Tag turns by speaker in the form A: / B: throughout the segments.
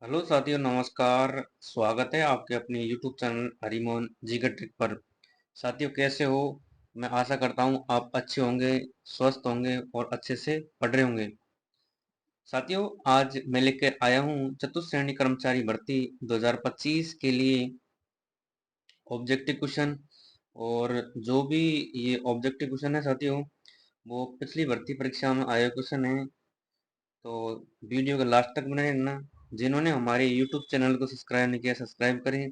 A: Hello साथियों, नमस्कार। स्वागत है आपके अपने यूट्यूब चैनल हरिमोहन जी के ट्रिक पर। साथियों, कैसे हो? मैं आशा करता हूँ आप अच्छे होंगे, स्वस्थ होंगे और अच्छे से पढ़ रहे होंगे। साथियों, आज मैं लेकर आया हूँ चतुश्रेणी कर्मचारी भर्ती 2025 के लिए ऑब्जेक्टिव क्वेश्चन। और जो भी ये ऑब्जेक्टिव क्वेश्चन है साथियों, वो पिछली भर्ती परीक्षा में आए क्वेश्चन है। तो वीडियो को लास्ट तक बने रहना। जिन्होंने हमारे यूट्यूब चैनल को सब्सक्राइब नहीं किया, सब्सक्राइब करें,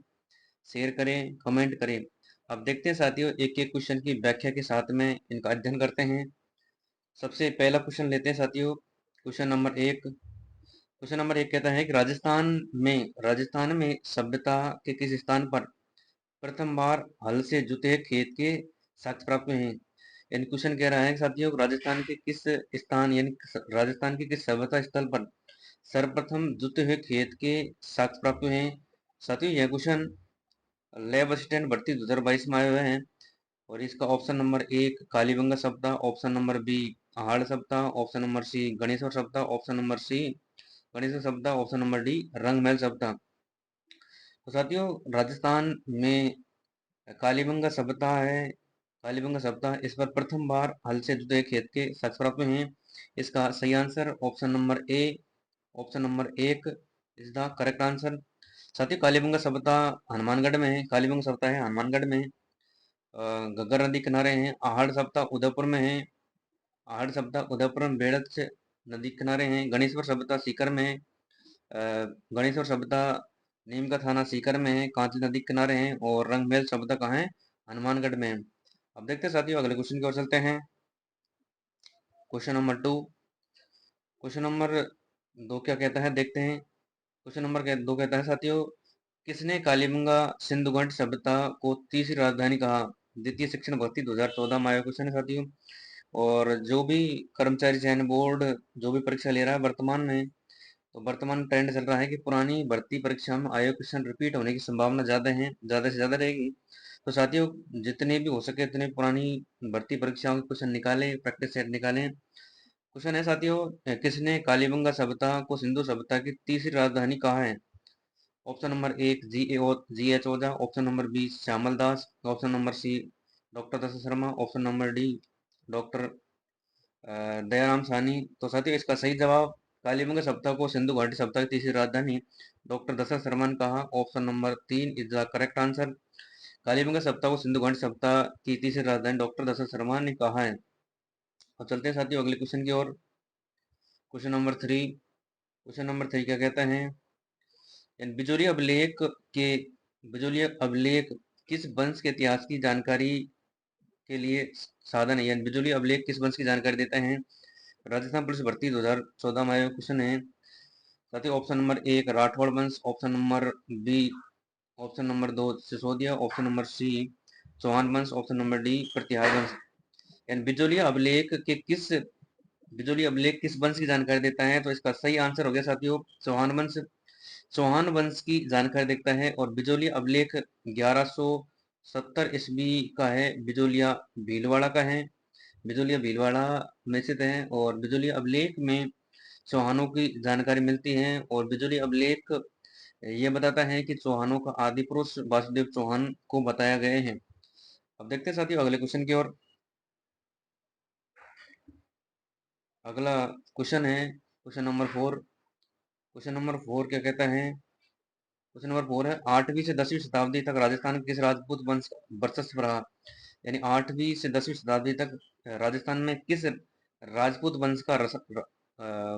A: शेयर करें, कमेंट करें। अब देखते हैं साथियों, एक एक क्वेश्चन की व्याख्या के साथ में इनका अध्ययन करते हैं। सबसे पहला क्वेश्चन लेते हैं साथियों। क्वेश्चन नंबर एक कहता है कि राजस्थान में सभ्यता के किस स्थान पर प्रथम बार हल से जुते हुए खेत के साक्ष्य प्राप्त हुए हैं। यानी क्वेश्चन कह रहा है कि साथियों, राजस्थान के किस स्थान यानी राजस्थान के किस सभ्यता स्थल पर सर्वप्रथम जुते हुए खेत के साक्ष्य प्राप्त हुए हैं। साथियों, यह क्वेश्चन लैब असिस्टेंट भर्ती 2022 में आए हुए हैं। और इसका ऑप्शन नंबर एक कालीबंगा सप्ताह, ऑप्शन नंबर बी आहाड़ सप्ताह, ऑप्शन नंबर सी गणेश्वर सप्ताह, ऑप्शन नंबर सी गणेश्वर सप्ताह, ऑप्शन नंबर डी रंगमहल सप्ताह। तो साथियों, राजस्थान में कालीबंगा सप्ताह है। कालीबंगा सप्ताह इस पर प्रथम बार हल से जुते खेत के साक्ष्य प्राप्त हुए हैं। इसका सही आंसर ऑप्शन नंबर ए, ऑप्शन नंबर एक इज द करेक्ट आंसर। साथियों, कालीबंगा सप्ताह हनुमानगढ़ में है। कालीबंगा सप्ताह है हनुमानगढ़ में। घग्गर नदी किनारे हैं। आहड़ सप्ताह उदयपुर में है। आहड़ सप्ताह उदयपुर में बेड़च नदी किनारे हैं। गणेश्वर सप्ताह सीकर में है। गणेश्वर सप्ताह नीम का थाना सीकर में है, कांचली नदी के किनारे हैं। और रंगमहल सप्ताह कहाँ है? हनुमानगढ़ में है। अब देखते हैं साथियों, अगले क्वेश्चन की ओर चलते हैं। Question number two. Question number दो क्या कहता है, देखते हैं। क्वेश्चन नंबर दो कहता है साथियों, किसने कालीबंगा सिंधुघाटी सभ्यता को तीसरी राजधानी कहा? द्वितीय शिक्षण भर्ती 2014 में आया क्वेश्चन है साथियों। और जो भी कर्मचारी चयन बोर्ड जो भी परीक्षा ले रहा है वर्तमान में, तो वर्तमान ट्रेंड चल रहा है कि पुरानी भर्ती परीक्षा में आए क्वेश्चन रिपीट होने की संभावना ज़्यादा है, ज़्यादा से ज़्यादा रहेगी। तो साथियों, जितने भी हो सके उतने पुरानी भर्ती परीक्षाओं के क्वेश्चन निकालें, प्रैक्टिस सेट निकालें। क्वेश्चन है साथियों, किसने कालीबंगा सभ्यता को सिंधु सभ्यता की तीसरी राजधानी कहा है? ऑप्शन नंबर एक G H Ojha, option number B Shyamal Das, option number C doctor Dashrath Sharma, option number D doctor Dayaram Sahni. तो साथियों, इसका सही जवाब कालीबंगा सप्ताह को सिंधु घाटी सप्ताह की तीसरी राजधानी डॉक्टर दशरथ शर्मा ने कहा। ऑप्शन नंबर तीन is the correct answer. Kalibanga सप्ताह को सिंधु घाटी सप्ताह की तीसरी राजधानी डॉक्टर दशरथ शर्मा ने कहा है। अब चलते हैं साथियों अगले क्वेश्चन की ओर। Question number three. Question number three क्या कहता है, बिजोरिया अभिलेख के बिजोरिया अभिलेख किस वंश के इतिहास की जानकारी के लिए साधन है? यानी बिजोरिया अभिलेख किस वंश की जानकारी देते हैं? राजस्थान पुलिस भर्ती 2014 में आया क्वेश्चन है साथियों। ऑप्शन नंबर एक राठौड़ वंश, option number B, option number दो Sisodia, option number C Chauhan वंश, ऑप्शन नंबर डी प्रतिहार वंश। यानी बिजोली अभिलेख किस वंश की जानकारी देता है? तो इसका सही आंसर हो गया साथियों चौहान वंश। चौहान वंश की जानकारी देखता है। और बिजोलिया अभिलेख 1170 ईस्वी का है। बिजोलिया भीलवाड़ा का है। बिजोलिया भीलवाड़ा में स्थित है। और बिजोलिया अभिलेख में चौहानों की जानकारी मिलती है। और बिजोलिया अभिलेख ये बताता है कि चौहानों का आदि पुरुष वासुदेव चौहान को बताया गए हैं। अब देखते हैं साथियों अगले क्वेश्चन की ओर। अगला क्वेश्चन है question number four. Question number four क्या कहता है? क्वेश्चन नंबर फोर है, 8वीं से 10वीं शताब्दी तक राजस्थान के किस राजपूत वंश का वर्चस्व रहा? यानी 8वीं से 10वीं शताब्दी तक राजस्थान में किस राजपूत वंश का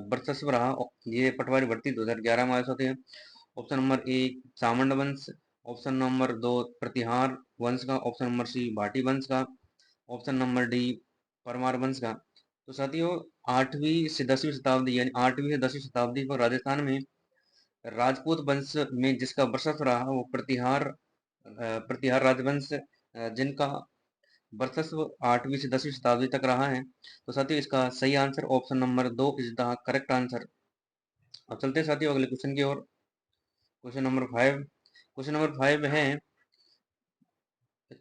A: वर्चस्व रहा? ये पटवारी भर्ती 2011 में आए होते हैं। ऑप्शन नंबर एक चामुंड वंश, ऑप्शन नंबर दो प्रतिहार वंश का, ऑप्शन नंबर सी भाटी वंश का, ऑप्शन नंबर डी परमार वंश का। तो साथियों, 8वीं से 10वीं शताब्दी यानी 8वीं से 10वीं शताब्दी को राजस्थान में राजपूत वंश में जिसका वर्चस्व रहा वो प्रतिहार राजवंश, जिनका वर्चस्व 8वीं से 10वीं शताब्दी तक रहा है। तो साथियों, इसका सही आंसर ऑप्शन नंबर दो इज द करेक्ट आंसर। अब चलते हैं साथियों अगले क्वेश्चन की ओर। Question number five. Question number five है,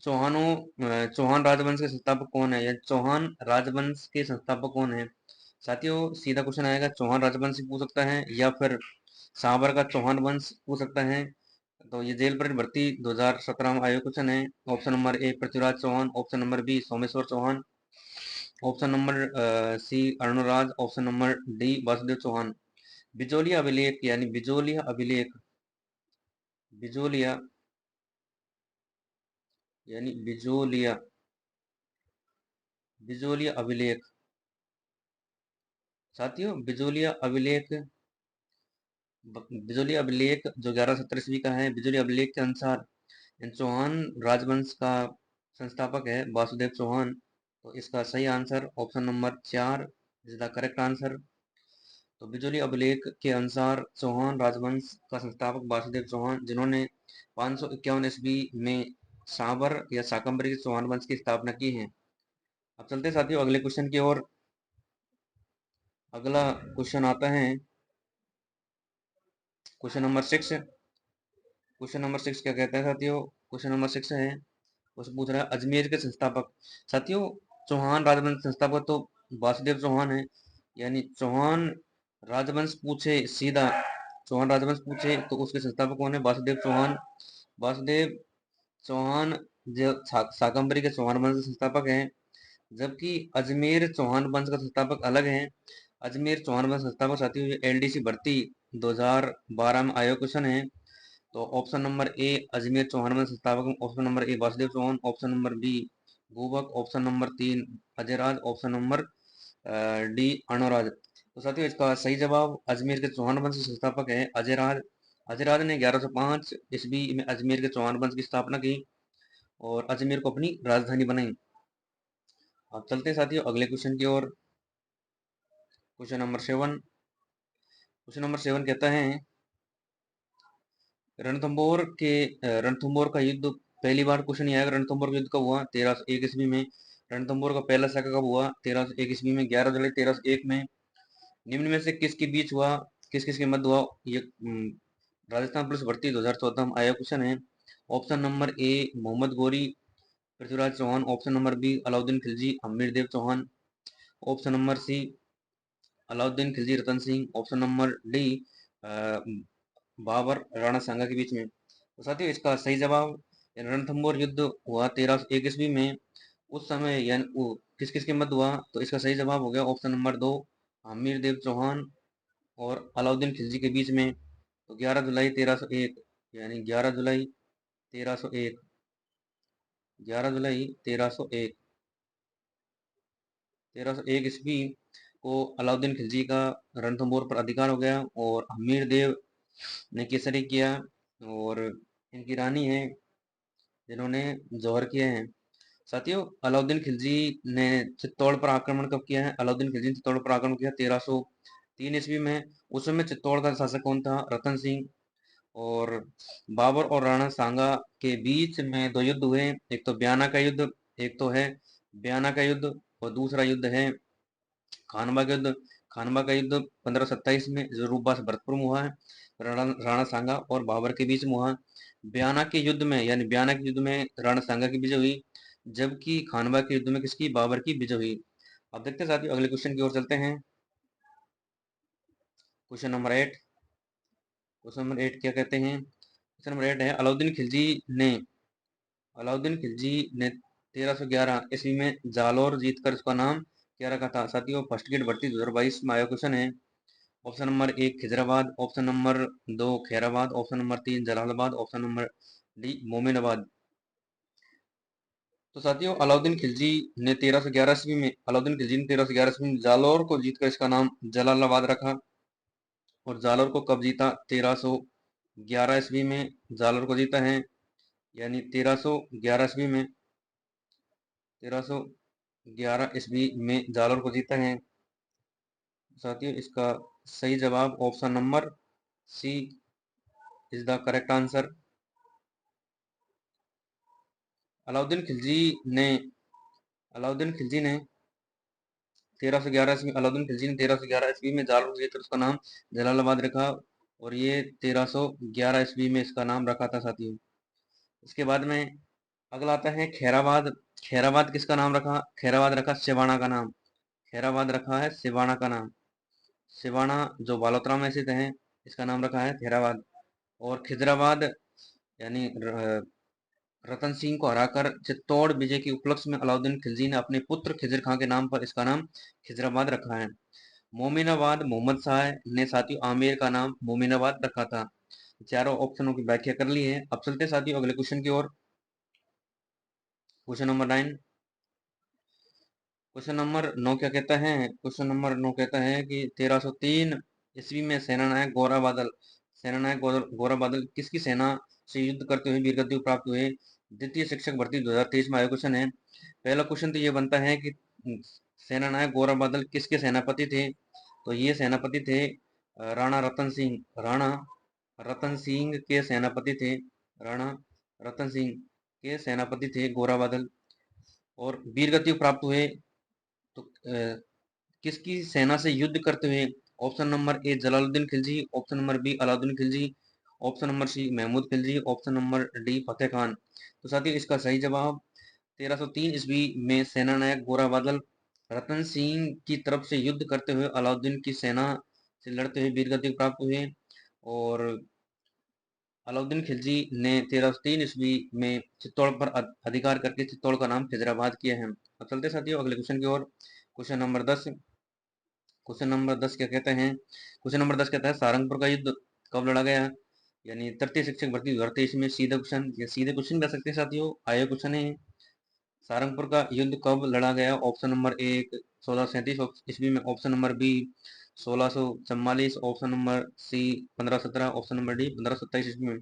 A: चौहान राजवंश के संस्थापक कौन है? या चौहान राजवंश के संस्थापक कौन है? साथियों, सीधा क्वेश्चन आएगा चौहान राजवंश से पूछ सकता है, या फिर साबर का चौहान वंश पूछ सकता है। तो ये जेल पर भर्ती 2017 में आयोग क्वेश्चन है। Option number A Prithviraj Chauhan, option number B Someshwar Chauhan, option number C Arunraj, option number D Vasudev Chauhan. Bijolia अभिलेख यानी बिजोलिया अभिलेख, बिजोलिया यानी बिजोलिया, बिजोलिया अभिलेख साथियों, बिजोलिया अभिलेख, बिजोलिया अभिलेख जो 1170 ईस्वी का है, बिजोलिया अभिलेख के अनुसार इन चौहान राजवंश का संस्थापक है वासुदेव चौहान। तो इसका सही answer option number 4 is the correct answer. तो बिजोली अभिलेख के अनुसार चौहान राजवंश का संस्थापक वासुदेव चौहान, जिन्होंने 551 ईस्वी में साबर या शाकंभरी के चौहान वंश की स्थापना की है। अब चलते हैं साथियों अगले क्वेश्चन की ओर। अगला क्वेश्चन आता है क्वेश्चन नंबर 6। क्वेश्चन नंबर 6 क्या कहता है साथियों? क्वेश्चन नंबर 6 है, उसे पूछ रहा है अजमेर के संस्थापक। साथियों, चौहान राजवंश संस्थापक तो वासुदेव चौहान है, यानी चौहान राजवंश पूछे सीधा, चौहान राजवंश पूछे तो उसके संस्थापक कौन है? वासुदेव चौहान। वासुदेव चौहान जो शाकंभरी के चौहान वंश के संस्थापक हैं, जबकि अजमेर चौहान वंश का संस्थापक अलग है। अजमेर चौहान वंश संस्थापक साथियों एलडीसी भर्ती 2012 में आयोग क्वेश्चन है। तो option number A Ajmer Chauhan वंश संस्थापक, option number A Vasudev Chauhan, option number B Bhubak, option number 3 Ajayraj, option number D Anuraj. तो साथियों इसका सही जवाब अजमेर के चौहान वंश के संस्थापक है अजयराज। अजयराज ने 1105 ईस्वी में अजमेर के चौहान वंश की स्थापना की और अजमेर को अपनी राजधानी बनाई। अब चलते हैं साथियों अगले क्वेश्चन की ओर। Question number 7। क्वेश्चन नंबर 7 कहता है रणथंभौर के रणथंभौर का युद्ध, पहली बार क्वेश्चन ये आएगा रणथंभौर का युद्ध कब हुआ? 1301 ईस्वी में। रणथंभौर का पहला साका कब हुआ? 1301 ईस्वी में, 11 जुलाई 1301 में। निम्न में से किसके बीच हुआ, किस किस के मध्य हुआ ये? राजस्थान पुलिस भर्ती 2014 में आया क्वेश्चन है। Option number A Mohammad Ghori Prithviraj Chauhan, option number B Alauddin Khilji Amir Dev Chauhan, option number C Alauddin Khilji Ratan Singh, option number D Babur Rana Sanga के बीच में। तो साथियों इसका सही जवाब रणथंभौर युद्ध हुआ 1301 ईस्वी में। उस समय यानी किस किस के मध्य हुआ? तो इसका सही जवाब हो गया ऑप्शन नंबर 2 आमिर देव चौहान और अलाउद्दीन खिलजी के बीच में। तो 11 जुलाई 1301 यानी 11 जुलाई 1301, 11 जुलाई 1301, 1301 ईस्वी को अलाउद्दीन खिलजी का रणथंभौर पर अधिकार हो गया और हमीर देव ने केसरी किया और इनकी रानी है जिन्होंने जौहर किए हैं। साथियों अलाउद्दीन खिलजी ने चित्तौड़ पर आक्रमण कब किया है? अलाउद्दीन खिलजी ने चित्तौड़ पर आक्रमण किया 1303 ईस्वी में। उस समय चित्तौड़ का शासक कौन था? रतन सिंह। और बाबर और राणा सांगा के बीच में दो युद्ध हुए, एक तो ब्याना का युद्ध, एक तो है ब्याना का युद्ध और दूसरा युद्ध है खानवा का युद्ध। खानवा का युद्ध 1527 में जो रूपबास भरतपुर में हुआ है, राणा सांगा और बाबर के बीच में हुआ। ब्याना के युद्ध में यानी ब्याना के युद्ध में राणा सांगा की विजय हुई, जबकि खानवा के युद्ध में किसकी? बाबर की विजय हुई। अब देखते हैं साथियों अगले क्वेश्चन की ओर चलते हैं। Question number 8। क्वेश्चन नंबर 8 क्या कहते हैं? क्वेश्चन नंबर 8 है अलाउद्दीन खिलजी ने 1311 ईस्वी में जालौर जीतकर उसका नाम क्या रखा था? साथियों फर्स्ट गेट भर्ती 2022 में आया क्वेश्चन है। Option number 1 Khizrabad, option number 2 Khairabad, option number 3 Jalalabad, option number D Mominabad. तो साथियों अलाउद्दीन खिलजी ने 1311 ईस्वी में जालौर को जीतकर इसका नाम जलालाबाद रखा। और जालौर को कब जीता? 1311 ईस्वी में जालौर को जीता है, यानी 1311 ईस्वी में, 1311 ईस्वी में जालौर को जीता है। साथियों इसका सही जवाब option number C is the correct answer. Alauddin Khilji ने अलाउद्दीन खिलजी ने 1311 ईस्वी अलाउद्दीन खिलजी ने 1311 ईस्वी में जालौर को जीतकर उसका नाम जलालाबाद रखा और ये 1311 ईस्वी में इसका नाम रखा था साथियों। इसके बाद में अगला आता है खैराबाद। खैराबाद किसका नाम रखा? खैराबाद रखा सिवाना का नाम। खैराबाद रखा है सिवाना का नाम। सिवाना जो बालोतरा में स्थित है। इसका नाम रखा है थेरावाद। और खिजराबाद यानी रतन सिंह को हराकर चित्तौड़ विजय के उपलक्ष्य में अलाउद्दीन खिलजी ने अपने पुत्र खिजर खां के नाम पर इसका नाम खिजराबाद रखा है। मोमिनाबाद मोहम्मद शाह ने साथियों आमेर का नाम मोमिनाबाद रखा था। चारों ऑप्शनों की व्याख्या कर ली है। अब चलते साथियों अगले क्वेश्चन की ओर। Question number 9। क्वेश्चन नंबर 9 क्या कहता है? क्वेश्चन नंबर 9 कहता है कि 1303 ईस्वी में सेनानायक गोरा बादल गोरा बादल किसकी सेना से युद्ध करते हुए वीरगति प्राप्त हुए? द्वितीय शिक्षक भर्ती 2023 में आया क्वेश्चन है। पहला क्वेश्चन तो ये बनता है कि सेनानायक गोरा बादल किसके सेनापति थे? तो ये सेनापति थे राणा रतन सिंह। राणा रतन सिंह के सेनापति थे। राणा रतन सिंह के सेनापति थे गोरा बादल। और वीरगति प्राप्त हुए तो किसकी सेना से युद्ध करते हुए? Option number A Jalaluddin Khilji, option number B Alauddin Khilji, option number C Mahmud Khilji, option number D Fateh Khan. तो साथियों इसका सही जवाब 1303 ईस्वी में सेनानायक गोरा बादल रतन सिंह की तरफ से युद्ध करते हुए अलाउद्दीन की सेना से लड़ते हुए वीरगति प्राप्त हुए। और अलाउद्दीन खिलजी ने 1303 ईस्वी में चित्तौड़ पर अधिकार करके चित्तौड़ का नाम खिजराबाद किया है। अब चलते साथियों अगले क्वेश्चन की ओर। Question number 10। क्वेश्चन नंबर 10 क्या कहते हैं? क्वेश्चन नंबर 10 कहता है सारंगपुर का युद्ध कब लड़ा गया? यानी तृतीय शिक्षक भर्ती 2023 में सीधे क्वेश्चन या सीधे क्वेश्चन कह सकते हैं साथियों, आया क्वेश्चन है। सारंगपुर का युद्ध कब लड़ा गया? ऑप्शन नंबर एक 1637 ईस्वी में, option number B 1644, option number C 1517, option number D 1527 ईस्वी में।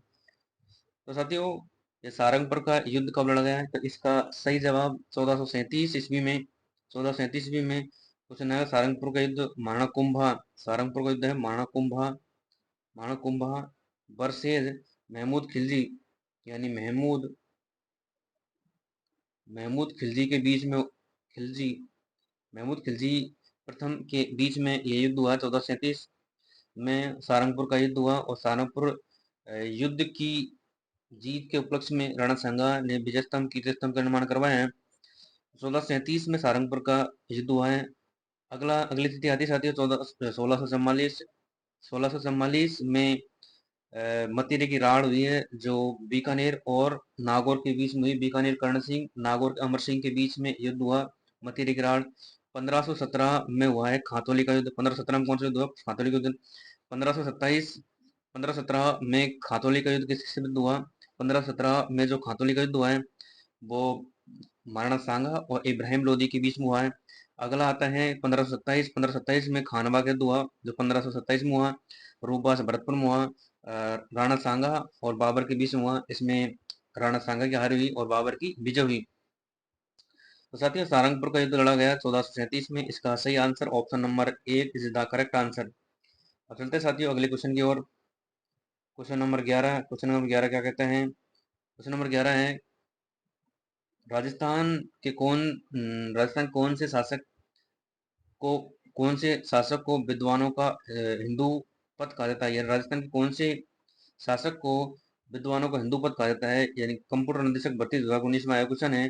A: तो साथियों ये सारंगपुर का युद्ध कब लड़ा गया है? तो इसका सही जवाब 1437 ईस्वी में। 1437 ईस्वी में क्वेश्चन है सारंगपुर का युद्ध माणाकुंभा। सारंगपुर का युद्ध है माणाकुंभा। माणाकुंभा वर्सेज महमूद खिलजी, यानी महमूद खिलजी के बीच में खिलजी महमूद खिलजी प्रथम के बीच में यह युद्ध हुआ। 1437 में सारंगपुर का युद्ध हुआ। और सारंगपुर युद्ध की जीत के उपलक्ष्य में राणा सांगा ने विजय स्तंभ कीर्ति स्तंभ का निर्माण करवाया है। 1637 में सारंगपुर का युद्ध हुआ है। अगली तिथि आती साथी 1644 में मतीरे की राड़ हुई है जो बीकानेर और नागौर के बीच में हुई। बीकानेर कर्ण सिंह, नागौर अमर सिंह के बीच में युद्ध हुआ मतीरे की राड़। 1517 में हुआ है खातौली का युद्ध। 1517 में कौन सा युद्ध हुआ? खातौली का युद्ध। 1517 में खातौली का युद्ध किसके विरुद्ध हुआ? 1517 में जो खातौली का युद्ध हुआ है वो महाराणा सांगा और इब्राहिम लोदी के बीच में हुआ है। अगला आता है 1527 में खानवा का युद्ध हुआ जो 1527 में हुआ। रूपा से भरतपुर में हुआ। राणा सांगा और बाबर के बीच में हुआ। इसमें राणा सांगा की हार हुई और बाबर की विजय हुई। तो साथियों सारंगपुर का युद्ध लड़ा गया 1437 में। इसका सही answer option number A is the correct answer. अब चलते हैं साथियों अगले क्वेश्चन की ओर। Question number 11। क्वेश्चन नंबर 11 क्या कहते हैं? क्वेश्चन नंबर 11 है राजस्थान के राजस्थान को कौन से शासक को विद्वानों का हिंदू पद कहा जाता है? यानी राजस्थान के कौन से शासक को विद्वानों का हिंदू पद कहा जाता है? यानी कंप्यूटर निदेशक भर्ती 2019 में आया क्वेश्चन है।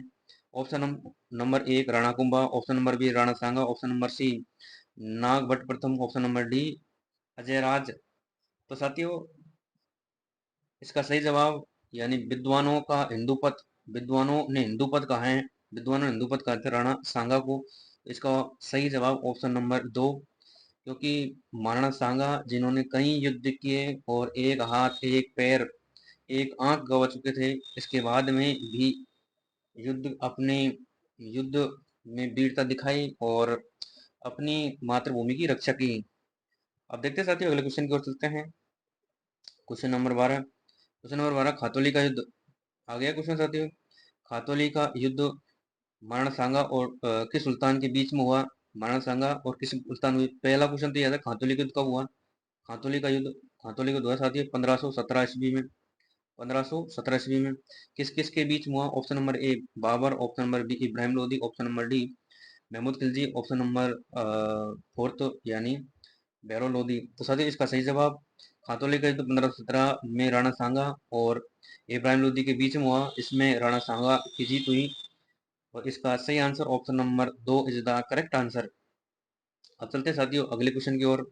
A: ऑप्शन नंबर एक Rana Kumbha, option number B Rana Sanga, option number C Nag Bhatt प्रथम, option number D Ajay Raj. तो साथियों इसका सही जवाब यानी विद्वानों ने हिंदू पद कहा है। विद्वानों ने हिंदू पद कहा थे राणा सांगा को। इसका सही जवाब ऑप्शन नंबर दो, क्योंकि महाराणा सांगा जिन्होंने कई युद्ध किए और एक हाथ एक पैर एक आंख गवा चुके थे, इसके बाद में भी युद्ध में वीरता दिखाई और अपनी मातृभूमि की रक्षा की। अब देखते हैं साथियों अगले क्वेश्चन की ओर चलते हैं। Question number 12। Question number 12 Khatauli का युद्ध आ गया क्वेश्चन साथियों। खातौली का युद्ध महाराणा सांगा और किस सुल्तान के बीच में हुआ? महाराणा सांगा और किस सुल्तान हुई? पहला क्वेश्चन तो याद है खातौली का युद्ध कब हुआ? खातौली का युद्ध खातौली का युद्ध हुआ साथियों 1517 ईस्वी में। 1517 ईस्वी में किस किस के बीच में हुआ? Option number A Babur, option number B Ibrahim Lodi, option number D Mahmud Khilji, option number fourth यानी बैरो लोदी। तो साथियों इसका सही जवाब खातौली का युद्ध 1517 में राणा सांगा और इब्राहिम लोदी के बीच में हुआ। इसमें राणा सांगा की जीत हुई और इसका सही आंसर ऑप्शन नंबर दो इज द करेक्ट आंसर। अब चलते साथियों अगले क्वेश्चन की ओर।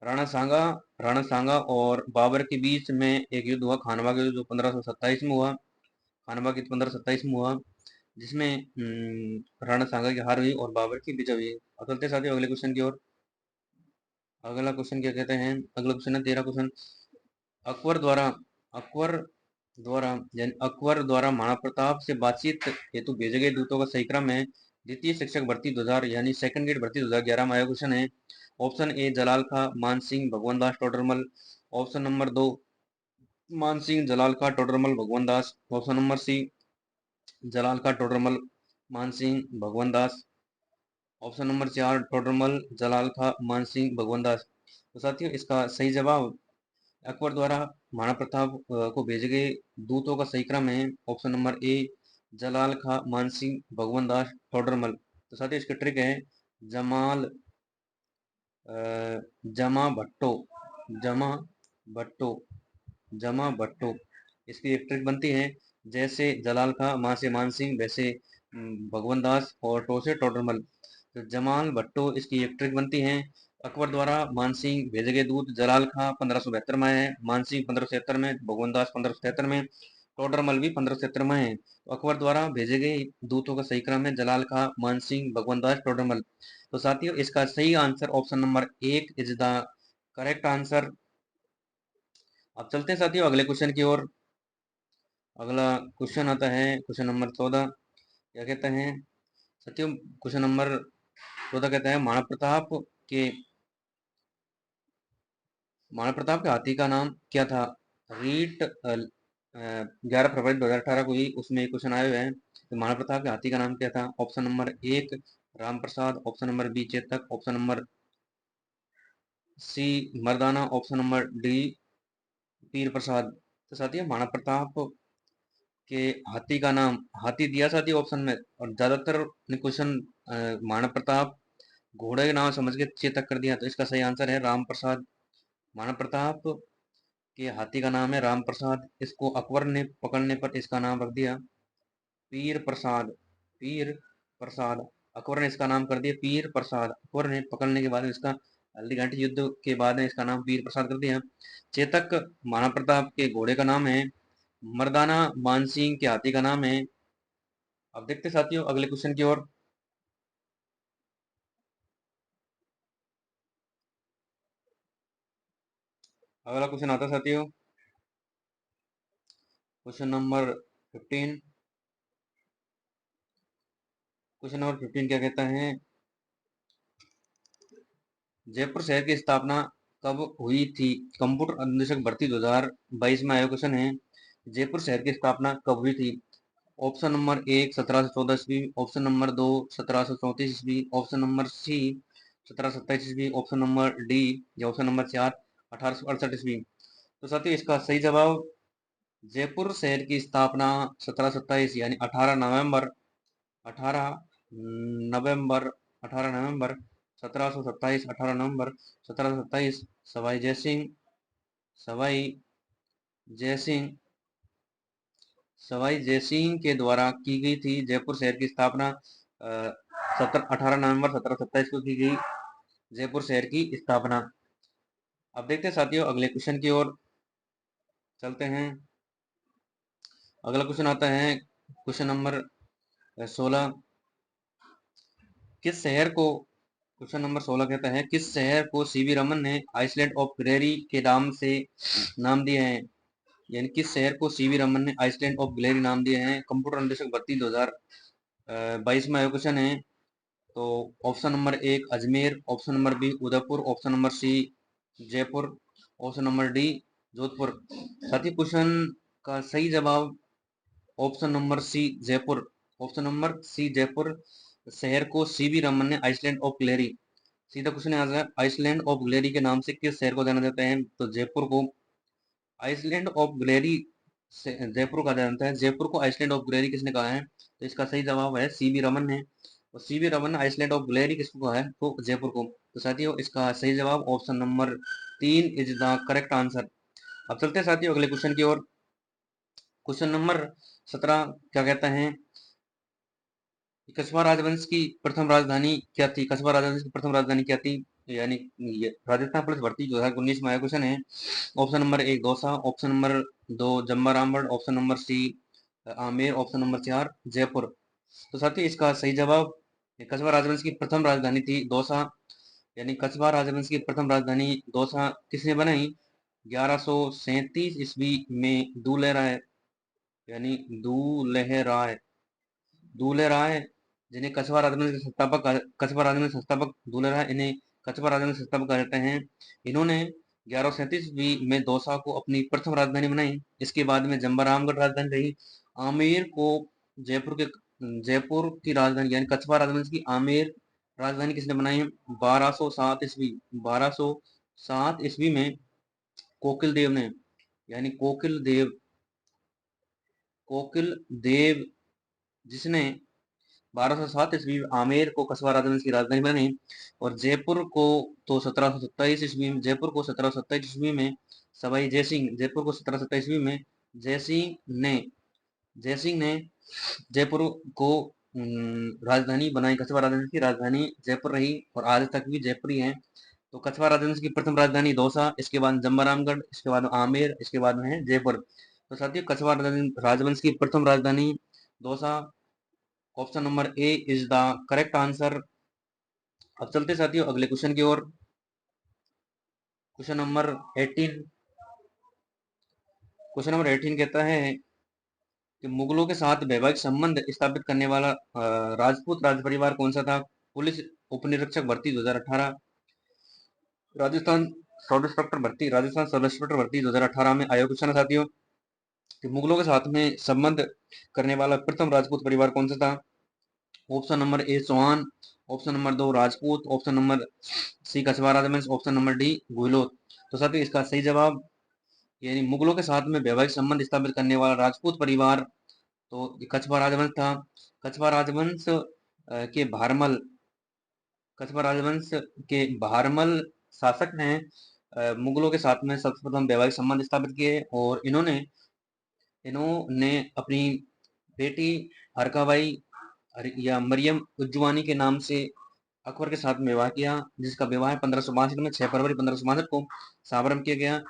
A: राणा सांगा राणा सांगा और बाबर के बीच में एक युद्ध हुआ, खानवा का युद्ध, जो 1527 में हुआ। खानवा की 1527 में हुआ, जिसमें राणा सांगा की हार हुई और बाबर की विजय हुई। अब चलते साथियों अगले क्वेश्चन की ओर। अगला क्वेश्चन क्या कहते हैं, अगला क्वेश्चन है 13 क्वेश्चन। अकबर द्वारा अकबर अकबर द्वारा महाराणा प्रताप से बातचीत हेतु भेजे गए दूतों का सही क्रम है। द्वितीय शिक्षक भर्ती 2000 यानी सेकंड ग्रेड भर्ती 2011 में आया क्वेश्चन है। ऑप्शन ए जलाल खां, मान सिंह, भगवान दास टोडरमल। ऑप्शन नंबर 2 मान सिंह, जलाल खां, टोडरमल, भगवान दास। ऑप्शन नंबर सी जलाल खां, टोडरमल, मान सिंह, भगवान दास। ऑप्शन नंबर 4 टोडरमल, जलाल खां, मान सिंह, भगवान दास। तो साथियों इसका सही जवाब अकबर द्वारा महाराणा प्रताप को भेजे गए दूतों का सही क्रम है ऑप्शन नंबर ए जलाल खां, मानसिंह, भगवान दास, टोडरमल। तो साथियों इसका ट्रिक है जमाल जमा भट्टो, जमा भट्टो, जमा भट्टो। इसकी एक ट्रिक बनती है, जैसे जलाल खां, माँ से मानसिंह, वैसे भगवान दास और टो से टोडरमल। तो जमाल भट्टो इसकी एक ट्रिक बनती है। अकबर द्वारा मानसिंह भेजे गए दूत जलाल खां 1572 में है, मानसिंह 1577 में, भगवान दास 1577 में, टोडरमल भी 1577 में है। तो अकबर द्वारा भेजे गए दूतों का सही क्रम है जलाल खां, मानसिंह, भगवान दास, टोडरमल। तो साथियों इसका सही answer option number 1 is the correct answer. अब चलते हैं साथियों अगले क्वेश्चन की ओर। अगला क्वेश्चन आता है क्वेश्चन नंबर 14। क्या कहते हैं साथियों, क्वेश्चन नंबर 14 कहता है के महाराणा प्रताप के हाथी का नाम क्या था। रीट 11 फरवरी 2018 को ही उसमें क्वेश्चन आए हुए हैं। तो महाराणा प्रताप के हाथी का नाम क्या था। Option number 1 Ram Prasad, option number B Chetak, option number C Mardana, option number D Pir Prasad. तो साथियों महाराणा प्रताप के हाथी का नाम, हाथी दिया साथियों ऑप्शन में, और ज्यादातर ने क्वेश्चन महाराणा प्रताप घोड़े के नाम समझ के चेतक कर दिया। तो इसका सही आंसर है राम प्रसाद। महाराणा प्रताप के हाथी का नाम है राम प्रसाद। इसको अकबर ने पकड़ने पर इसका नाम रख दिया पीर प्रसाद, पीर प्रसाद। अकबर ने इसका नाम कर दिया पीर प्रसाद। अकबर ने पकड़ने के बाद इसका हल्दी घाटी युद्ध के बाद ने इसका नाम पीर प्रसाद कर दिया। चेतक महाराणा प्रताप के घोड़े का नाम है। मर्दाना मानसिंह के हाथी का नाम है। अब देखते साथियों अगले क्वेश्चन की ओर। अगला क्वेश्चन आता है साथियों क्वेश्चन नंबर 15। क्वेश्चन नंबर 15 क्या कहता है, जयपुर शहर की स्थापना कब हुई थी। कंप्यूटर अनुदेशक भर्ती 2022 में आया क्वेश्चन है। जयपुर शहर की स्थापना कब हुई थी। ऑप्शन नंबर 1 1714 ईस्वी, ऑप्शन नंबर 2 1734 ईस्वी, ऑप्शन नंबर सी 1727 ईस्वी, ऑप्शन नंबर डी या ऑप्शन नंबर 4 1868 ईस्वी। तो साथियों इसका सही जवाब जयपुर शहर की स्थापना 1727 यानी 18 नवंबर 1727, 1727 सवाई जयसिंह सवाई जयसिंह के द्वारा की गई थी। जयपुर शहर की स्थापना 18 नवंबर 1727 को की गई जयपुर शहर की स्थापना। अब देखते हैं साथियों अगले क्वेश्चन की ओर चलते हैं। अगला क्वेश्चन आता है क्वेश्चन नंबर 16। किस शहर को क्वेश्चन नंबर 16 कहता है किस शहर को सीवी रमन ने आइसलैंड ऑफ ग्लोरी के नाम से नाम दिए हैं। यानी किस शहर को सीवी रमन ने आइसलैंड ऑफ ग्लोरी नाम दिए हैं। कंप्यूटर अनुदेशक भर्ती 2022 में आया क्वेश्चन है। तो option number 1 Ajmer, option number B Udaipur, option number C Jaipur, option number D Jodhpur. साथी क्वेश्चन का सही जवाब option number C Jaipur. Option number C Jaipur शहर को सीवी रमन ने आइसलैंड ऑफ ग्लोरी, सीधा क्वेश्चन आ गया आइसलैंड ऑफ ग्लोरी के नाम से किस शहर को जाना जाता है। तो जयपुर को आइसलैंड ऑफ ग्लोरी से जयपुर कहा जाता है। जयपुर को आइसलैंड ऑफ ग्लोरी किसने कहा है। तो इसका सही जवाब है सीवी रमन ने। और सीवी रमन ने आइसलैंड ऑफ ग्लोरी किसको कहा है, तो जयपुर को। तो साथियों इसका सही जवाब option number 3 is the correct answer. अब चलते हैं साथियों अगले क्वेश्चन की ओर। क्वेश्चन नंबर 17 क्या कहता है, कस्बा राजवंश की प्रथम राजधानी क्या थी। कस्बा राजवंश की प्रथम राजधानी क्या थी। यानी ये राजस्थान पुलिस भर्ती 2019 में आया क्वेश्चन है। Option number 1 Dausa, option number 2 Jamwa Ramgarh, option number C Amer, option number 4 Jaipur. तो साथियों इसका सही जवाब, कस्बा राजवंश की प्रथम राजधानी थी दौसा, यानी कस्बा राजवंश की प्रथम राजधानी दौसा किसने बनाई? 1137 ईस्वी में दूलेराय, यानी दूलहराय, दूलेराय, जिन्हें कस्बा राजवंश के संस्थापक कस्बा राजवंश के संस्थापक दूलेराय, इन्हें कस्बा राजवंश के संस्थापक कहा जाते हैं। इन्होंने 1137 ईस्वी में दौसा को अपनी प्रथम राजधानी बनाई। इसके बाद में जम्बारामगढ़ राजधानी रही। आमेर को जयपुर की राजधानी यानी कस्बा राजवंश की आमेर राजधानी किसने बनाई? 1207 ईस्वी, 1207 ईस्वी में कोकिल देव ने, यानी कोकिल देव जिसने 1207 ईस्वी में आमेर को कस्बा राजवंश की राजधानी बनाई। और जयपुर को तो 1727 ईस्वी में, जयपुर को 1727 ईस्वी में सवाई जयसिंह, जयपुर को 1727 ईस्वी में जयसिंह ने जयसिंह ने जयपुर को राजधानी बनाई। कस्बा राजवंश की राजधानी जयपुर रही और आज तक भी जयपुर ही है। तो कस्बा राजवंश की प्रथम राजधानी दौसा, इसके बाद जम्बारामगढ़, इसके बाद आमेर, इसके बाद में है जयपुर। तो साथियों कस्बा राजवंश की प्रथम राजधानी Dausa, option number A is the correct answer. अब चलते साथियों अगले क्वेश्चन की ओर। क्वेश्चन नंबर 18, क्वेश्चन नंबर 18 कहता है कि मुगलों के साथ वैवाहिक संबंध स्थापित करने वाला राजपूत राज परिवार कौन सा था? पुलिस उपनिरीक्षक भर्ती 2018, राजस्थान सब इंस्पेक्टर भर्ती, राजस्थान सब इंस्पेक्टर भर्ती 2018 में आयोग क्वेश्चन है साथियों कि मुगलों के साथ में संबंध करने वाला प्रथम राजपूत परिवार कौन सा था? Option number A Chauhan, option number 2 Rajput, option number C Kachhwaha राजवंश, ऑप्शन नंबर डी गुहिलोत। तो साथियों इसका सही जवाब, यानी मुगलों के साथ में वैवाहिक संबंध स्थापित करने वाला राजपूत परिवार तो कछवाहा राजवंश था। कछवाहा राजवंश के भारमल, कछवाहा राजवंश के भारमल शासक ने मुगलों के साथ में सर्वप्रथम वैवाहिक संबंध स्थापित किए और इन्होंने इन्होंने अपनी बेटी हरकाबाई या मरियम उज्जवानी के नाम से अकबर के साथ में विवाह किया, जिसका विवाह 1562 में 6 फरवरी 1562 को समारंभ किया गया।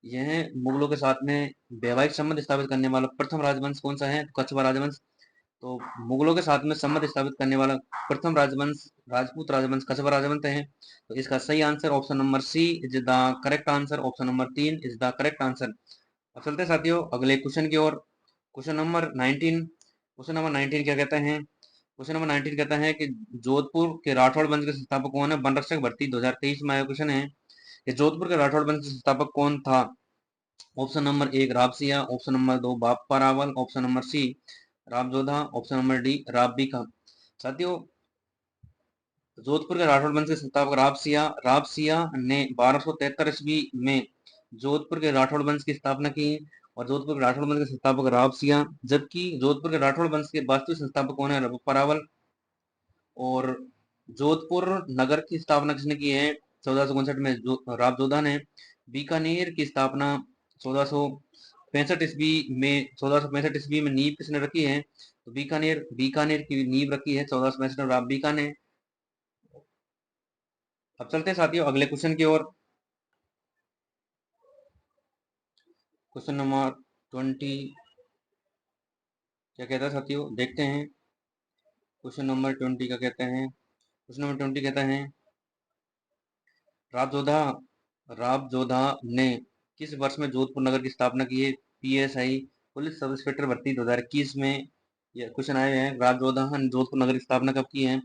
A: यह मुगलों के साथ में वैवाहिक संबंध स्थापित करने वाला प्रथम राजवंश कौन सा है? कछवाहा राजवंश। तो मुगलों के साथ में संबंध स्थापित करने वाला प्रथम राजवंश राजपूत राजवंश कछवाहा राजवंश है। तो इसका सही answer option number C is the correct answer, option number 3 is the correct answer. अब चलते हैं साथियों अगले क्वेश्चन की ओर। क्वेश्चन नंबर 19, क्वेश्चन नंबर 19 क्या कहता है? क्वेश्चन नंबर 19 कहता है कि जोधपुर के राठौड़ वंश के संस्थापक कौन है? वन रक्षक भर्ती 2023 में आया क्वेश्चन है कि जोधपुर के राठौड़ वंश के संस्थापक कौन था? ऑप्शन नंबर 1 राबसिया, option number 2 Bappa Rawal, option number C रामजोधा, option number D Rao Bika. साथियों जोधपुर के राठौड़ वंश के संस्थापक राबसिया ने 1273 ईस्वी में जोधपुर के राठौड़ वंश की स्थापना की और जोधपुर के राठौड़ वंश के संस्थापक राबसिया, जबकि जोधपुर के राठौड़ वंश के वास्तविक संस्थापक कौन है? बाप्पा रावल। और जोधपुर नगर की स्थापना किसने की है? 1459 में रामजोधा ने। बीकानेर की स्थापना 1465 ईस्वी में, 1465 ईस्वी में नींव किसने रखी है? तो बीकानेर बीकानेर की नींव रखी है 1465 में राम बीका ने। अब चलते हैं साथियों अगले क्वेश्चन की ओर। क्वेश्चन नंबर 20 क्या कहता है साथियों, देखते हैं। क्वेश्चन नंबर 20 क्या कहते हैं? क्वेश्चन नंबर 20 कहता है राबजोधा राबजोधा ने किस वर्ष में जोधपुर नगर की स्थापना की है? पीएसआई पुलिस सब इंस्पेक्टर भर्ती 2021 में ये क्वेश्चन आए हैं। राबजोधा ने जोधपुर नगर की स्थापना कब की है?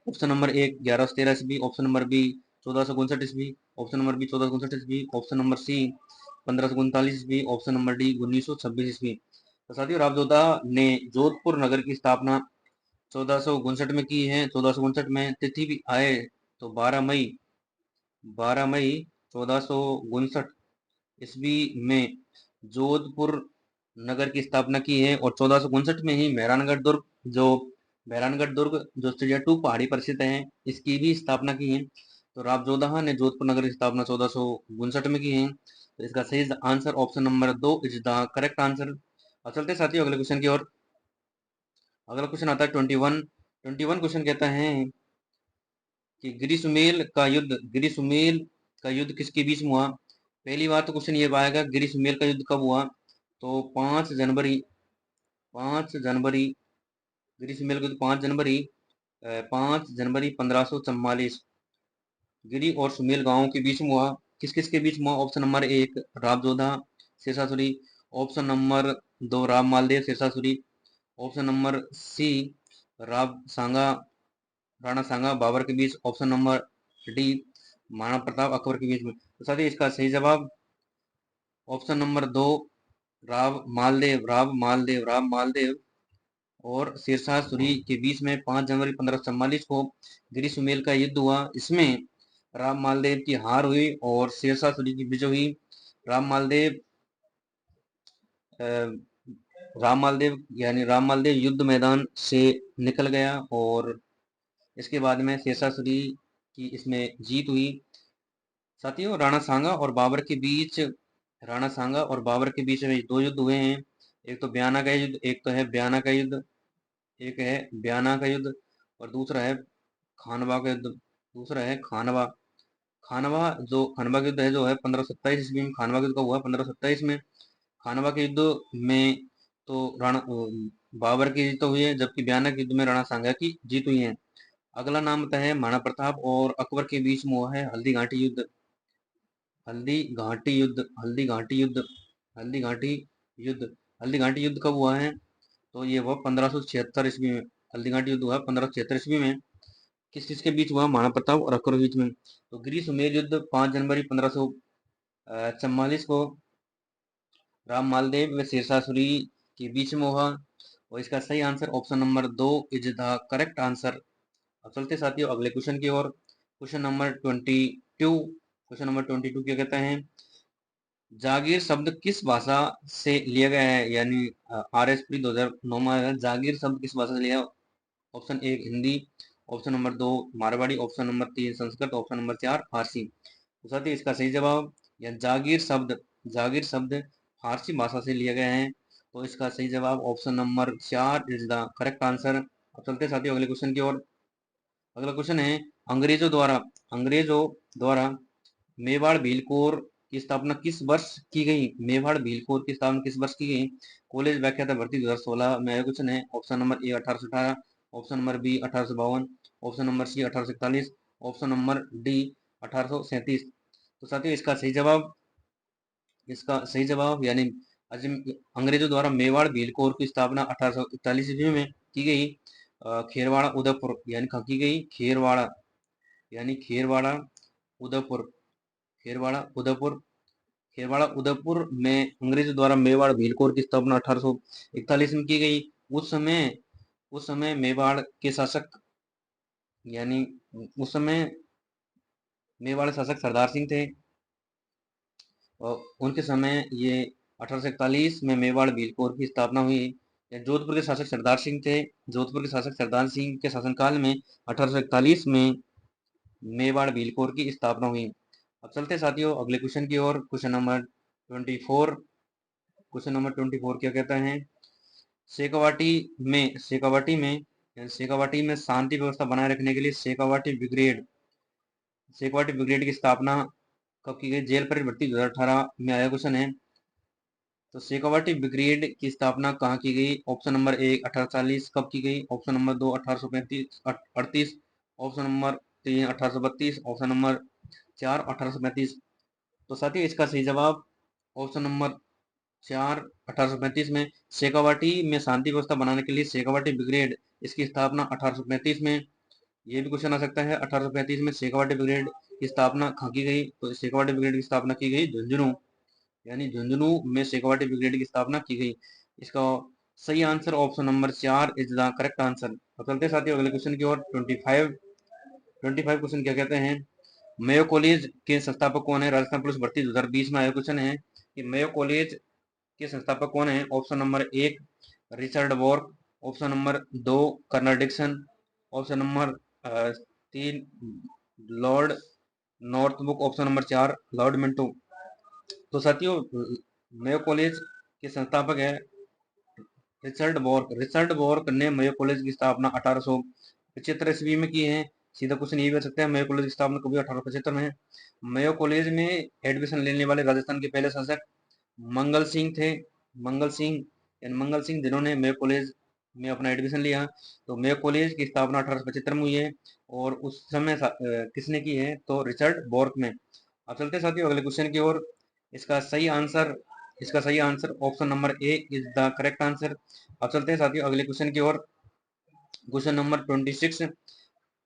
A: ऑप्शन नंबर 1 1113 ईस्वी, ऑप्शन नंबर बी 1459 ईस्वी, ऑप्शन नंबर बी 1459 ईस्वी, ऑप्शन नंबर सी 1539 ईस्वी, ऑप्शन नंबर डी 1926 ईस्वी। तो साथियों राबजोधा ने जोधपुर नगर की स्थापना 1459 में की है। 1459 में तिथि भी आए तो 12 मई 1459 ईस्वी में जोधपुर नगर की स्थापना की है और 1459 में ही मेहरानगढ़ दुर्ग जो चिड़ियाटू पहाड़ी पर स्थित है, इसकी भी स्थापना की है। तो राबजोधा ने जोधपुर नगर की स्थापना 1459 में की है। तो इसका सही answer option number 2 is the correct answer. और चलते साथियों अगले क्वेश्चन की ओर। अगला क्वेश्चन आता है 21 क्वेश्चन कहता है कि गिरी सुमेल का युद्ध किसके बीच में हुआ। पहली बात तो क्वेश्चन ये आएगा गिरी सुमेल का युद्ध कब हुआ, तो 5 जनवरी गिरी सुमेल का युद्ध 5 जनवरी 1544 गिरी और सुमेल गांवों के बीच में हुआ। किस किस के बीच में हुआ, ऑप्शन नंबर 1 रावजोधा शेषासुरी, ऑप्शन नंबर 2 राव मालदेव शेषासुरी, option number C Rao Sanga Rana Sanga Babar के बीच, option number D Maharana Pratap Akbar के बीच में। तो साथियों इसका सही जवाब ऑप्शन नंबर 2 राव मालदेव और शेरशाह सूरी के बीच में 5 जनवरी 1544 को गिरी सुमेल का युद्ध हुआ। इसमें राव मालदेव की हार हुई और शेरशाह सूरी की विजय हुई। राव मालदेव राम मालदेव युद्ध मैदान से निकल गया और इसके बाद में शेरशाह सूरी की इसमें जीत हुई। साथियों राणा सांगा और बाबर के बीच में 2 युद्ध हुए हैं। एक तो ब्याना का युद्ध, एक है ब्याना का युद्ध और दूसरा है खानवा का युद्ध। खानवा का युद्ध है जो है 1527 ईस्वी में खानवा का युद्ध हुआ। 1527 में खानवा के युद्ध में तो राणा बाबर की जीत हुई है, जबकि ब्याना के युद्ध में राणा सांगा की जीत हुई है। अगला नाम होता है महाराणा प्रताप और अकबर के बीच में हुआ है हल्दी घाटी युद्ध। हल्दी घाटी युद्ध कब हुआ है, तो ये हुआ 1576 ईस्वी में। हल्दी घाटी युद्ध हुआ 1576 ईस्वी में। किस किस के बीच हुआ, महाराणा प्रताप और अकबर के बीच में। तो गिरी सुमेल युद्ध 5 जनवरी 1544 को राम मालदेव व शेरशाह सूरी के बीच में हुआ और इसका सही answer option number 2 is the correct answer. अब चलते साथियों अगले क्वेश्चन की ओर। क्वेश्चन नंबर 22 क्या कहता है, जागीर शब्द किस भाषा से लिया गया है, यानी RSP 2009 में आया। जागीर शब्द किस भाषा से लिया, option 1 Hindi, option number 2 Marwari, option number 3 Sanskrit, option number 4 फारसी। तो साथियों इसका सही जवाब या जागीर शब्द फारसी भाषा से लिया गया है। तो इसका सही जवाब option number 4 is the correct answer. अब चलते साथियों अगले क्वेश्चन की ओर। अगला क्वेश्चन है अंग्रेजों द्वारा मेवाड़ भीलकोर की स्थापना किस वर्ष की गई। मेवाड़ भीलकोर की स्थापना किस वर्ष की गई। कॉलेज व्याख्याता भर्ती 2016 में आया क्वेश्चन है। Option number A 1818, option number B 1852, option number C 1841, option number D 1837। तो साथियों इसका सही जवाब यानी अंग्रेजों द्वारा मेवाड़ भीलकोर की स्थापना 1841 ईस्वी में की गई। खेरवाड़ा उदयपुर यानी कहाँ की गई, खेरवाड़ा उदयपुर खेरवाड़ा उदयपुर में अंग्रेजों द्वारा मेवाड़ भीलकोर की स्थापना 1841 में की गई। उस समय मेवाड़ के शासक यानी उस समय मेवाड़ शासक सरदार सिंह थे और उनके समय ये 1841 में मेवाड़ भीलकोर की स्थापना हुई। जोधपुर के शासक सरदार सिंह थे। जोधपुर के शासक सरदार सिंह के शासनकाल में 1841 में मेवाड़ भीलकोर की स्थापना हुई। अब चलते साथियों अगले क्वेश्चन की ओर। क्वेश्चन नंबर 24 क्या कहता है, शेखावाटी में शांति व्यवस्था बनाए रखने के लिए शेखावाटी ब्रिगेड की स्थापना कब की गई। जेल परेड भर्ती 2018 में आया क्वेश्चन है। तो शेखावाटी ब्रिगेड की स्थापना कहाँ की गई। ऑप्शन नंबर 1 1840 कब की गई, option number 2 1838, option number 3 1832, option number 4 1835। तो साथियों इसका सही जवाब ऑप्शन नंबर 4 1835 में। शेखावाटी में शांति व्यवस्था बनाने के लिए शेखावाटी ब्रिगेड इसकी स्थापना 1835 में। ये भी क्वेश्चन आ सकता है 1835 में शेखावाटी ब्रिगेड की स्थापना कहाँ की गई। तो शेखावाटी ब्रिगेड की स्थापना की गई झुंझुनू यानी झुंझुनू में शेखावाटी ब्रिगेड की स्थापना की गई। इसका सही answer option number 4 is the correct answer. तो चलते साथियों अगले क्वेश्चन की ओर। 25 क्वेश्चन क्या कहते हैं, मेयो कॉलेज के संस्थापक कौन है। राजस्थान पुलिस भर्ती 2020 में आया क्वेश्चन है कि मेयो कॉलेज के संस्थापक कौन है। Option number 1 Richard Wark, option number 2 colonel Dixon, option number 3 lord Northbrook, option number 4 lord Minto. तो साथियों मेयो कॉलेज के संस्थापक है रिचर्ड वॉर्क ने मेयो कॉलेज की स्थापना 1875 ईस्वी में की है। सीधा क्वेश्चन ये भी हो सकता है, मेयो कॉलेज की स्थापना कब हुई? 1875 में। मेयो कॉलेज में एडमिशन लेने वाले राजस्थान के पहले शासक मंगल सिंह थे। मंगल सिंह, मंगल सिंह जिन्होंने मेयो कॉलेज में अपना एडमिशन लिया। तो मेयो कॉलेज की स्थापना 1875 में हुई है, और उस समय किसने की है? तो रिचर्ड बोर्क ने। अब चलते साथियों अगले क्वेश्चन की ओर। इसका सही आंसर इसका सही answer option number A is the correct answer. अब चलते हैं साथियों अगले क्वेश्चन की ओर। Question number 26।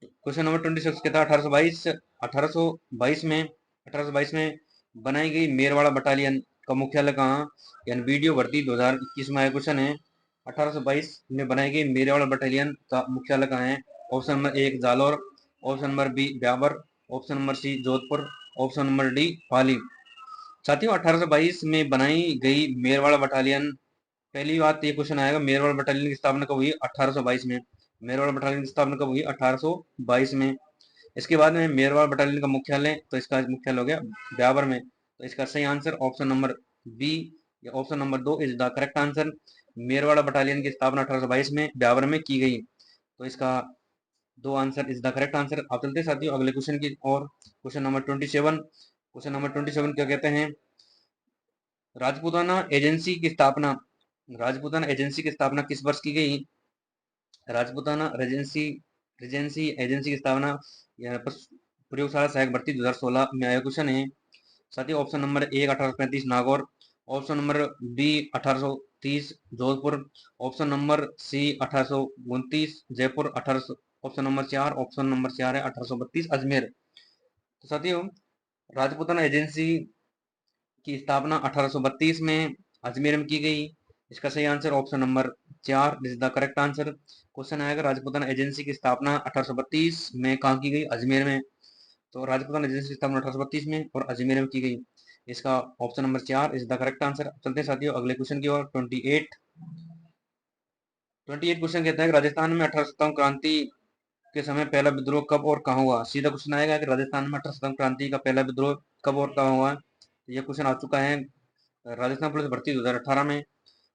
A: क्वेश्चन नंबर 26 कहता है 1822 में बनाई गई मेरवाड़ा बटालियन का मुख्यालय कहाँ? यानी वीडियो भर्ती 2021 में आया क्वेश्चन है। 1822 में बनाई गई मेरवाड़ा बटालियन का मुख्यालय कहाँ है? Option number A Jalore, option number B Beawar, option number C Jodhpur, option number D Pali. साथियों 1822 में बनाई गई मेरवाड़ा बटालियन, पहली बात ये क्वेश्चन आएगा, मेरवाड़ बटालियन की स्थापना कब हुई? 1822 में। मेरवाड़ बटालियन की स्थापना कब हुई? 1822 में। इसके बाद में मेरवाड़ बटालियन का मुख्यालय, तो इसका मुख्यालय हो गया ब्यावर में। तो इसका सही आंसर ऑप्शन नंबर बी या option number 2 is the correct answer. Merwara battalion की स्थापना 1822 में ब्यावर में की गई। तो इसका दो answer is the correct answer. आप चलते साथियों अगले क्वेश्चन की और। Question number 27। क्वेश्चन नंबर 27 क्या कहते हैं? राजपूताना एजेंसी की स्थापना राजपूताना एजेंसी की स्थापना किस वर्ष की गई? राजपूताना रेजेंसी रेजेंसी एजेंसी की स्थापना यहाँ पर प्रयोगशाला सहायक भर्ती 2016 में आया क्वेश्चन है। साथियों option number A 1835 Nagaur, option number B 1830 Jodhpur, option number C 1829 Jaipur, 1800 option number 4 है 1832 अजमेर। तो साथियों राजपूताना एजेंसी की स्थापना 1832 में अजमेर में की गई। इसका सही answer option number 4 is the correct answer. Question आएगा राजपूताना एजेंसी की स्थापना 1832 में कहाँ की गई? अजमेर में। तो राजपूताना एजेंसी की स्थापना 1832 में और अजमेर में की गई। इसका option number 4 is the correct answer. चलते साथियों अगले क्वेश्चन की ओर। 28 क्वेश्चन कहता है कि राजस्थान में 1857 क्रांति के समय पहला विद्रोह कब और कहाँ हुआ? सीधा क्वेश्चन आएगा कि राजस्थान में 1857 क्रांति का पहला विद्रोह कब और कहाँ हुआ? यह क्वेश्चन आ चुका है राजस्थान पुलिस भर्ती 2018 में।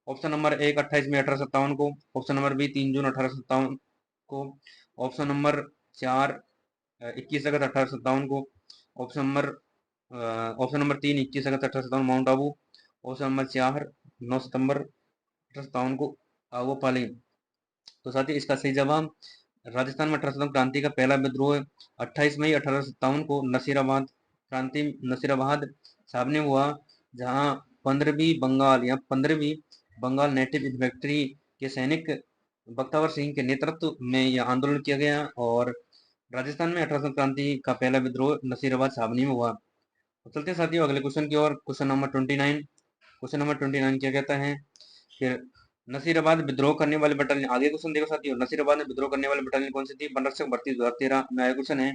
A: ऑप्शन नंबर एक 28 मई 1857 को, ऑप्शन नंबर बी 3 जून 1857 को, ऑप्शन नंबर 4 21 अगस्त 1857 को, ऑप्शन नंबर ऑप्शन नंबर 3 21 अगस्त 1857 माउंट आबू, ऑप्शन नंबर 4 9 सितंबर 1857 को वो पाली। तो साथ ही इसका सही जवाब राजस्थान में 1857 क्रांति का पहला विद्रोह 28 मई 1857 को नसीराबाद साहब ने हुआ, जहां 15वीं बंगाल नेटिव इन्फेंट्री के सैनिक बख्तावर सिंह के नेतृत्व में यह आंदोलन किया गया, और राजस्थान में 1857 क्रांति का पहला विद्रोह नसीराबाद साहबनी में हुआ। तो चलते हैं साथियों अगले क्वेश्चन की ओर। Question number 29। क्वेश्चन नंबर 29 क्या कहता है? फिर नसीराबाद विद्रोह करने वाले बटालियन, आगे क्वेश्चन देखो साथियों, नसीराबाद में विद्रोह करने वाले बटालियन कौन सी थी? बनरक्षक भर्ती 2013 में आया क्वेश्चन है।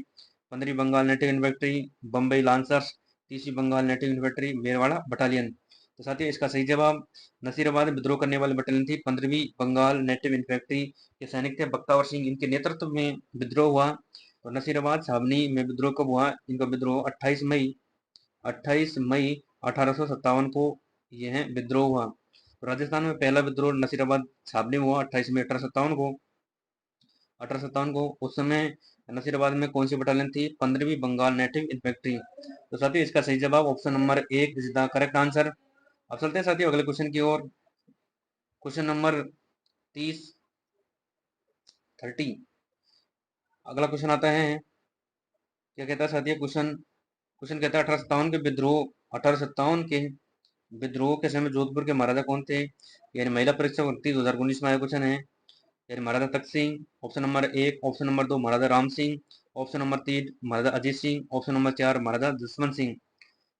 A: 15वीं Bengal native infantry Bombay lancers, 30वीं Bengal native infantry Merwara battalion. तो साथियों इसका सही जवाब नसीराबाद में विद्रोह करने वाले बटालियन थी 15वीं बंगाल नेटिव इन्फेंट्री के सैनिक थे बख्तावर सिंह, इनके नेतृत्व में विद्रोह हुआ। और नसीराबाद छावनी में विद्रोह कब हुआ? इनका विद्रोह 28 मई 1857 को यह विद्रोह हुआ। राजस्थान में पहला विद्रोह नसीराबाद छावनी में हुआ 28 मई 1857 को। उस समय नसीराबाद में कौन सी बटालियन थी? 15वीं बंगाल नेटिव इन्फेंट्री। तो साथियों इसका सही जवाब option number 1 is the correct answer. अब चलते हैं साथियों अगले क्वेश्चन की ओर। Question number 30। अगला क्वेश्चन आता है, क्या कहता है साथियों? क्वेश्चन क्वेश्चन कहता है 1857 के विद्रोह के समय जोधपुर के महाराजा कौन थे? यानी महिला परीक्षा भर्ती 2019 में आया क्वेश्चन है। यानी Maharaja Takht Singh, option number 1, option number 2 Maharaja Ram Singh, option number 3 Maharaja Ajit Singh, option number 4 Maharaja Dushman Singh.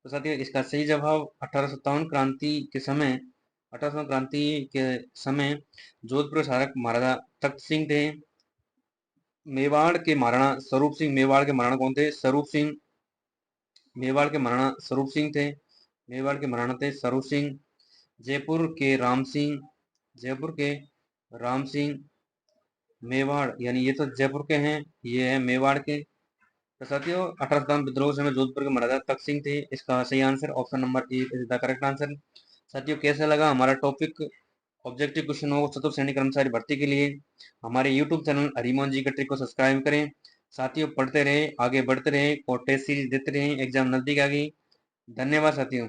A: तो साथियों इसका सही जवाब 1857 क्रांति के समय जोधपुर शासक महाराजा तख्त सिंह थे। मेवाड़ के महाराणा स्वरूप सिंह, मेवाड़ के महाराणा कौन थे? स्वरूप सिंह, मेवाड़ के महाराणा स्वरूप सिंह थे। मेवाड़ के महाराणा थे स्वरूप सिंह। जयपुर के राम सिंह, जयपुर के राम सिंह मेवाड़, यानी ये तो जयपुर के हैं, ये है मेवाड़ के। तो साथियों 1857 विद्रोह समय जोधपुर के महाराजा तख्त सिंह थे। इसका सही answer option number 1 is the correct answer. साथियों कैसा लगा हमारा टॉपिक ऑब्जेक्टिव क्वेश्चन हो चतुर्थ श्रेणी कर्मचारी भर्ती के लिए? हमारे यूट्यूब चैनल हरिमोहन जी का ट्रिक को सब्सक्राइब करें साथियों पढ़ते रहें, आगे बढ़ते रहें और टेस्ट सीरीज देते रहें, एग्जाम नजदीक आ गई। धन्यवाद साथियों।